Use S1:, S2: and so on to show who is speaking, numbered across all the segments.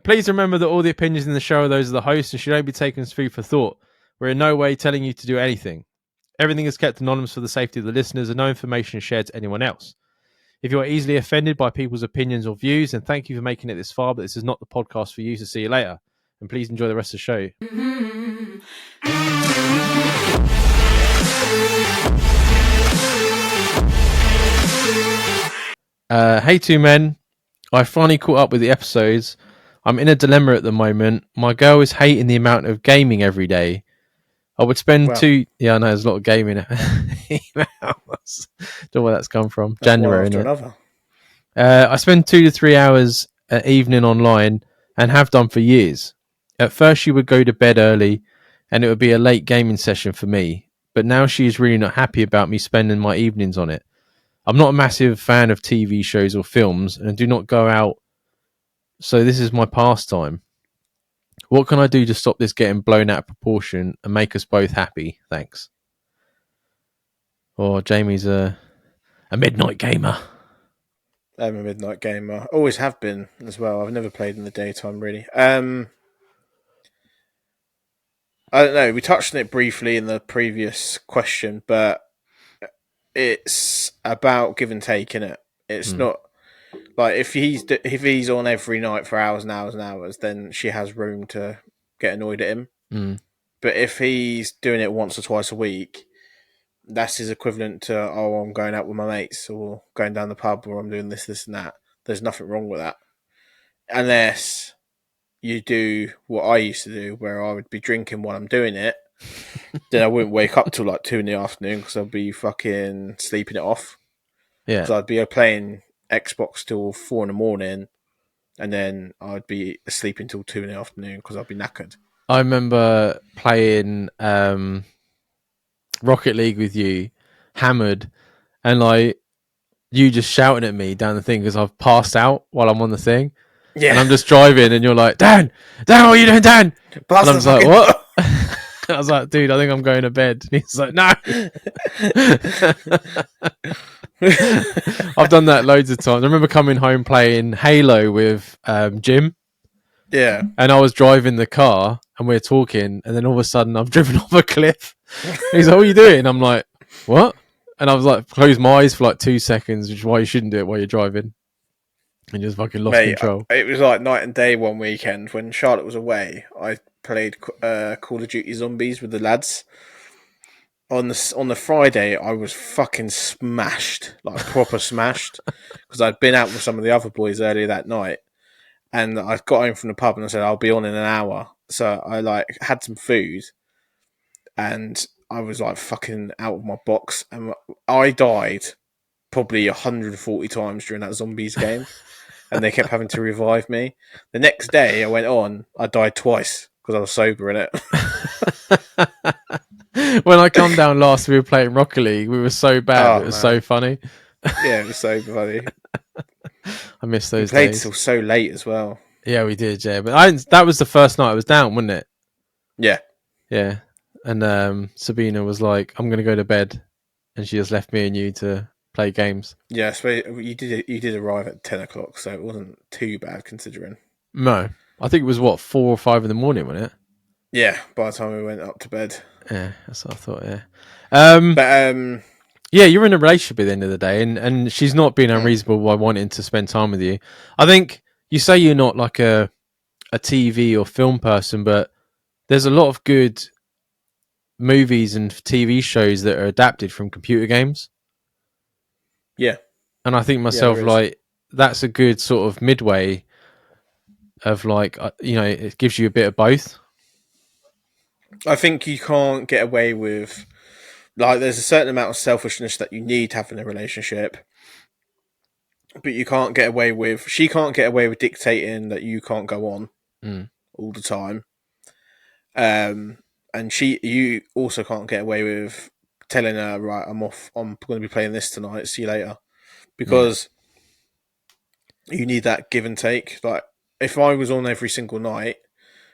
S1: Please remember that all the opinions in the show are those of the host and should only be taken as food for thought. We're in no way telling you to do anything. Everything is kept anonymous for the safety of the listeners and no information is shared to anyone else. If you are easily offended by people's opinions or views, then thank you for making it this far, but this is not the podcast for you, so see you later. And please enjoy the rest of the show. Hey, two men. I finally caught up with the episodes. I'm in a dilemma at the moment. My girl is hating the amount of gaming every day. I would spend Yeah, I know there's a lot of gaming emails. Don't know where that's come from.
S2: That's
S1: January,
S2: one after
S1: innit?
S2: another.
S1: I spend 2 to 3 hours an evening online and have done for years. At first, she would go to bed early and it would be a late gaming session for me. But now she is really not happy about me spending my evenings on it. I'm not a massive fan of TV shows or films and do not go out, so this is my pastime. What can I do to stop this getting blown out of proportion and make us both happy? Thanks. Or Jamie's a midnight gamer.
S2: I'm a midnight gamer. Always have been as well. I've never played in the daytime, really. I don't know. We touched on it briefly in the previous question, but it's about give and take, innit? It's not like if he's on every night for hours and hours and hours, then she has room to get annoyed at him. But if he's doing it once or twice a week, that's his equivalent to, oh, I'm going out with my mates or going down the pub or I'm doing this, this and that. There's nothing wrong with that. Unless you do what I used to do, where I would be drinking while I'm doing it. Then I wouldn't wake up till like 2 PM because I'd be fucking sleeping it off.
S1: Yeah.
S2: Because I'd be playing Xbox till 4 AM and then I'd be asleep until 2 PM because I'd be knackered.
S1: I remember playing Rocket League with you, hammered, and like you just shouting at me down the thing because I've passed out while I'm on the thing. Yeah. And I'm just driving and you're like, Dan, what are you doing, Dan? And I'm just like, what? I was like, dude, I think I'm going to bed. And he's like, no. I've done that loads of times. I remember coming home playing Halo with Jim.
S2: Yeah.
S1: And I was driving the car and we were talking and then all of a sudden I've driven off a cliff. He's like, what are you doing? I'm like, what? And I was like, close my eyes for like 2 seconds, which is why you shouldn't do it while you're driving. And just fucking lost control.
S2: It was like night and day one weekend when Charlotte was away. I played Call of Duty Zombies with the lads. On the Friday, I was fucking smashed, like proper smashed, because I'd been out with some of the other boys earlier that night, and I got home from the pub and I said I'll be on in an hour. So I like had some food, and I was like fucking out of my box, and I died probably 140 times during that Zombies game. And they kept having to revive me. The next day I went on, I died twice because I was sober in it.
S1: When I come down last, we were playing Rocket League. We were so bad. It was so funny.
S2: Yeah, it was so funny.
S1: I miss those
S2: days. We played
S1: days.
S2: till so late as well.
S1: Yeah, we did, yeah. But that was the first night I was down, wasn't it?
S2: Yeah.
S1: Yeah. And Sabina was like, I'm going to go to bed. And she just left me and you to play games.
S2: Yeah, so you did arrive at 10 o'clock, so it wasn't too bad considering.
S1: No. I think it was, 4 or 5 in the morning, wasn't it?
S2: Yeah, by the time we went up to bed.
S1: Yeah, that's what I thought, yeah. Yeah, you're in a relationship at the end of the day, and she's not being unreasonable by wanting to spend time with you. I think you say you're not like a TV or film person, but there's a lot of good movies and TV shows that are adapted from computer games.
S2: Yeah.
S1: And I think myself, like, that's a good sort of midway of like, it gives you a bit of both.
S2: I think you can't get away with, like, there's a certain amount of selfishness that you need to have in a relationship, but you can't get away with, she can't get away with dictating that you can't go on all the time. And you also can't get away with telling her, right, I'm off, I'm going to be playing this tonight, see you later. Because you need that give and take. Like, if I was on every single night,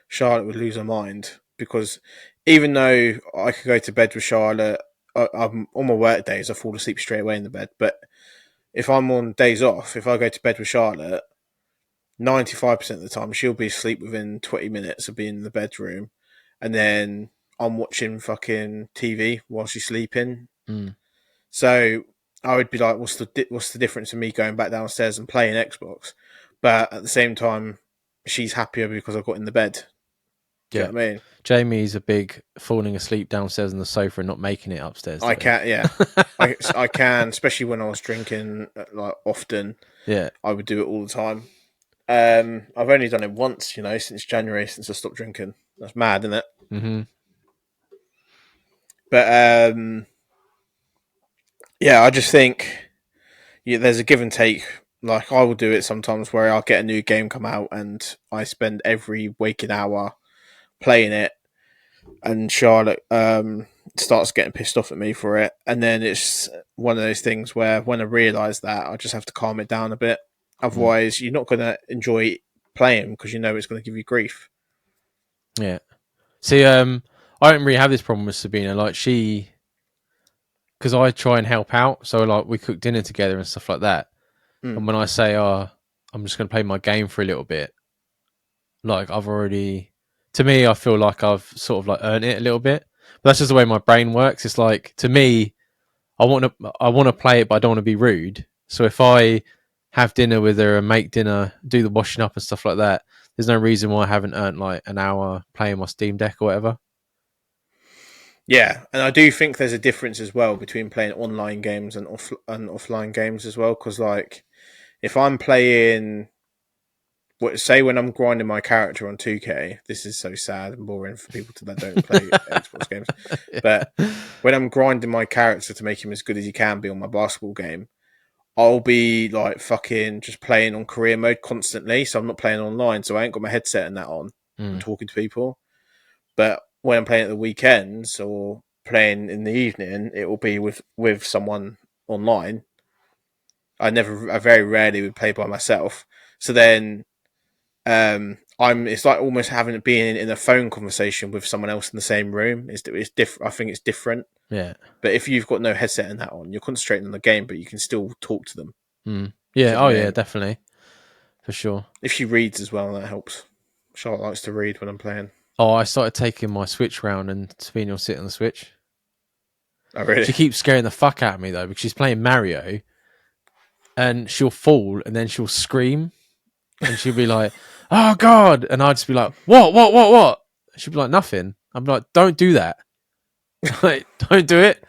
S2: Charlotte would lose her mind. Because even though I could go to bed with Charlotte, I'm on my work days, I fall asleep straight away in the bed. But if I'm on days off, if I go to bed with Charlotte, 95% of the time, she'll be asleep within 20 minutes of being in the bedroom, and then I'm watching fucking TV while she's sleeping.
S1: Mm.
S2: So I would be like, what's the difference in me going back downstairs and playing Xbox? But at the same time, she's happier because I got in the bed. Do you
S1: Yeah.
S2: know what I mean?
S1: Jamie's a big falling asleep downstairs on the sofa and not making it upstairs.
S2: I can, yeah. I can, especially when I was drinking like often.
S1: Yeah.
S2: I would do it all the time. I've only done it once, since January, since I stopped drinking. That's mad, isn't it?
S1: Mm-hmm.
S2: But yeah, I just think there's a give and take. Like I will do it sometimes where I'll get a new game come out and I spend every waking hour playing it, and Charlotte starts getting pissed off at me for it. And then it's one of those things where when I realise that, I just have to calm it down a bit. Otherwise, you're not going to enjoy playing because you know it's going to give you grief.
S1: Yeah. See, I don't really have this problem with Sabina. Like because I try and help out. So like we cook dinner together and stuff like that.
S2: Mm.
S1: And when I say, I'm just going to play my game for a little bit, like to me, I feel like I've sort of like earned it a little bit. But that's just the way my brain works. It's like, to me, I want to play it, but I don't want to be rude. So if I have dinner with her and make dinner, do the washing up and stuff like that, there's no reason why I haven't earned like an hour playing my Steam Deck or whatever.
S2: Yeah, and I do think there's a difference as well between playing online games and offline games as well. Because like, if I'm playing, say when I'm grinding my character on 2K, this is so sad and boring for people that don't play Xbox games. But when I'm grinding my character to make him as good as he can be on my basketball game, I'll be like fucking just playing on career mode constantly. So I'm not playing online, so I ain't got my headset and that on. I'm talking to people. But when I'm playing at the weekends or playing in the evening, it will be with someone online. I very rarely would play by myself. So then, it's like almost having being in a phone conversation with someone else in the same room. It's different. I think it's different.
S1: Yeah.
S2: But if you've got no headset and that on, you're concentrating on the game, but you can still talk to them.
S1: Mm. Yeah. Oh, yeah, definitely. For sure.
S2: If she reads as well, that helps. Charlotte likes to read when I'm playing.
S1: Oh, I started taking my Switch round and Sabina will sit on the Switch.
S2: Oh, really?
S1: She keeps scaring the fuck out of me, though, because she's playing Mario and she'll fall and then she'll scream and she'll be like, oh, God. And I'll just be like, what? She'll be like, nothing. I'm like, don't do that. Like, don't do it.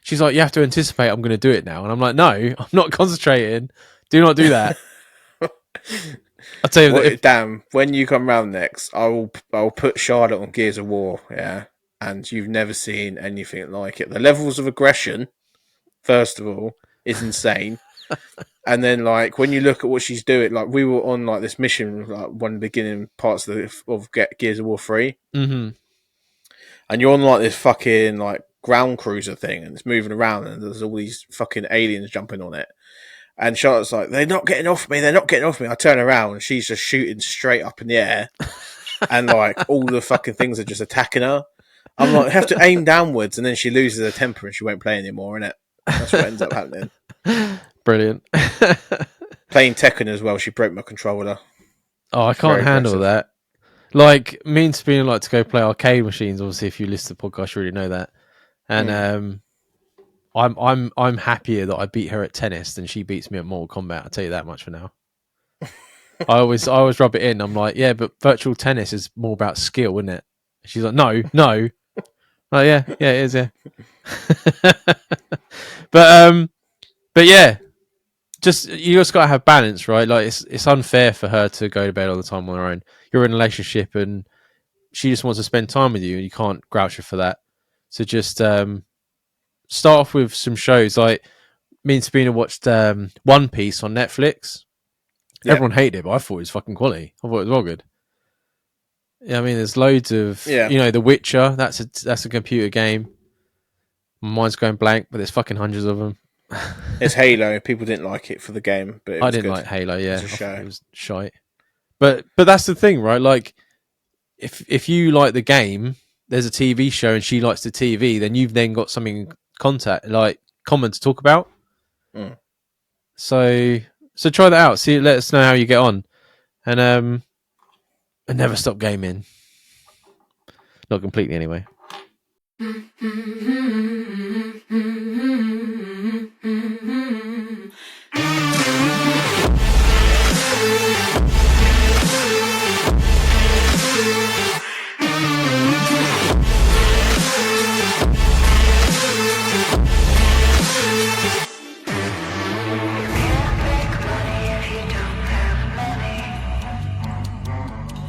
S1: She's like, you have to anticipate I'm going to do it now. And I'm like, no, I'm not concentrating. Do not do that. I'll tell you
S2: damn, when you come round next, I'll put Charlotte on Gears of War, yeah, and you've never seen anything like it. The levels of aggression, first of all, is insane. And then, like, when you look at what she's doing, like, we were on like this mission, like one of the beginning parts of Gears of War 3,
S1: mm-hmm.
S2: and you're on like this fucking like ground cruiser thing, and it's moving around, and there's all these fucking aliens jumping on it. And Charlotte's like, they're not getting off me. I turn around and she's just shooting straight up in the air. And like all the fucking things are just attacking her. I'm like, I have to aim downwards. And then she loses her temper and she won't play anymore, innit? That's what ends up happening.
S1: Brilliant.
S2: Playing Tekken as well, she broke my controller.
S1: Oh, I can't handle that. Like, me and Sabina like to go play arcade machines. Obviously, if you listen to the podcast, you already know that. And I'm happier that I beat her at tennis than she beats me at Mortal Kombat. I'll tell you that much for now. I always rub it in. I'm like, yeah, but virtual tennis is more about skill, isn't it? She's like, no. Oh yeah, it is, yeah. but yeah, you just gotta have balance, right? Like it's unfair for her to go to bed all the time on her own. You're in a relationship and she just wants to spend time with you, and you can't grouch her for that. So just start off with some shows. Like me and Sabina watched One Piece on Netflix. Yep. Everyone hated it, but I thought it was fucking quality. I thought it was all good. Yeah, I mean, there's loads of The Witcher. That's a computer game. My mind's going blank, but there's fucking hundreds of them.
S2: It's Halo. People didn't like it for the game, but I didn't
S1: like Halo. Yeah,
S2: it
S1: was shite. But that's the thing, right? Like, if you like the game, there's a TV show, and she likes the TV, then you've then got something common to talk about. So try that out. Let us know how you get on. And I never stopped gaming. Not completely, anyway.